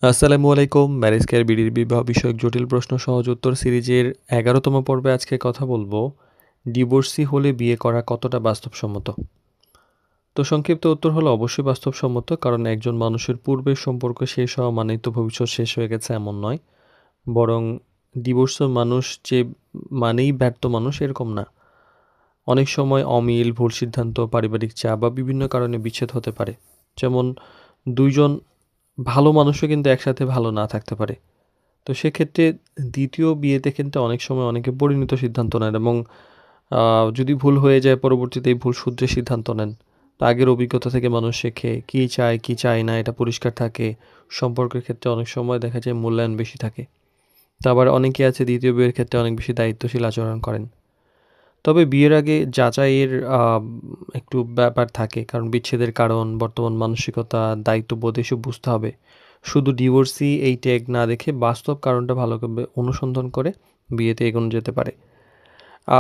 আসসালামু আলাইকুম। Marriage care বিডির বিবাহ বিষয়ক জটিল প্রশ্ন সহজ উত্তর সিরিজের ১১তম পর্বে আজকে কথা বলবো, ডিভোর্সি হলে বিয়ে করা কতটা বাস্তবসম্মত? তো সংক্ষিপ্ত উত্তর হলো অবশ্যই বাস্তবসম্মত। কারণ একজন মানুষের পূর্বের সম্পর্ক শেষ হওয়া মানেই তো ভবিষ্যৎ শেষ হয়ে গেছে এমন নয়। বরং ডিভোর্সও মানুষ যে মানেই ব্যর্থ মানুষ এরকম না। অনেক সময় অমিল, ভুল সিদ্ধান্ত, পারিবারিক চাপ বা বিভিন্ন কারণে বিচ্ছেদ হতে পারে। যেমন ২ জন ভালো মানুষও কিন্তু একসাথে ভালো না থাকতে পারে। তো সেক্ষেত্রে ২য় বিয়েতে কিন্তু অনেক সময় অনেকে পরিণত সিদ্ধান্ত নেন এবং আ যদি ভুল হয়ে যায় পরবর্তীতে এই ভুল শুধরে সিদ্ধান্ত নেন। তো আগের অভিজ্ঞতা থেকে মানুষ শেখে কি চায়, কি চায় না এটা পরিষ্কার থাকে। সম্পর্কের ক্ষেত্রে অনেক সময় দেখা যায় মূল্যায়ন বেশি থাকে। তো আবার অনেকে আছে ২য় বিয়ের ক্ষেত্রে অনেক বেশি দায়িত্বশীল আচরণ করেন। তবে বিয়ের আগে যাচাইয়ের একটু ব্যাপার থাকে। কারণ বিচ্ছেদের কারণ, বর্তমান মানসিকতা, দায়িত্ববোধ এসব বুঝতে হবে। শুধু ডিভোর্সই এই ট্যাগ না দেখে বাস্তব কারণটা ভালোভাবে অনুসন্ধান করে বিয়েতে এগোনো যেতে পারে।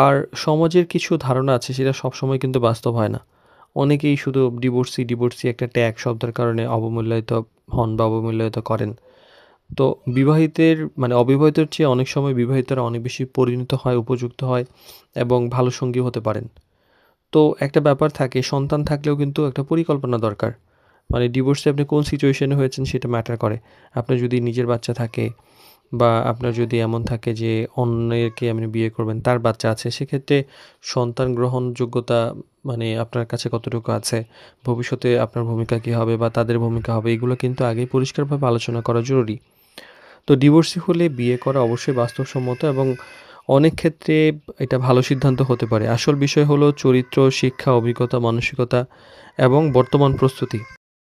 আর সমাজের কিছু ধারণা আছে সেটা সবসময় কিন্তু বাস্তব হয় না। অনেকেই শুধু ডিভোর্সি একটা ট্যাগ শব্দের কারণে অবমূল্যায়িত হন বা অবমূল্যায়িত করেন। তো বিবাহিতের মানে অবিবাহিতের চেয়ে অনেক সময় বিবাহিতরা অনেক বেশি পরিণত হয়, উপযুক্ত হয় এবং ভালো সঙ্গী হতে পারেন। তো একটা ব্যাপার থাকে সন্তান থাকলেও কিন্তু একটা পরিকল্পনা দরকার। মানে ডিভোর্সে আপনি কোন সিচুয়েশনে হয়েছেন সেটা ম্যাটার করে। আপনার যদি নিজের বাচ্চা থাকে বা আপনার যদি এমন থাকে যে অন্যকে আপনি বিয়ে করবেন তার বাচ্চা আছে, সেক্ষেত্রে সন্তান গ্রহণযোগ্যতা মানে আপনার কাছে কতটুকু আছে? ভবিষ্যতে আপনার ভূমিকা কী হবে বা তাদের ভূমিকা হবে এগুলো কিন্তু আগেই পরিষ্কারভাবে আলোচনা করা জরুরি। তো ডিভোর্সি হলে বিয়ে করা অবশ্যই বাস্তবসম্মত এবং অনেক ক্ষেত্রে এটা ভালো সিদ্ধান্ত হতে পারে। আসল বিষয় হলো চরিত্র, শিক্ষা, অভিজ্ঞতা, মানসিকতা এবং বর্তমান প্রস্তুতি।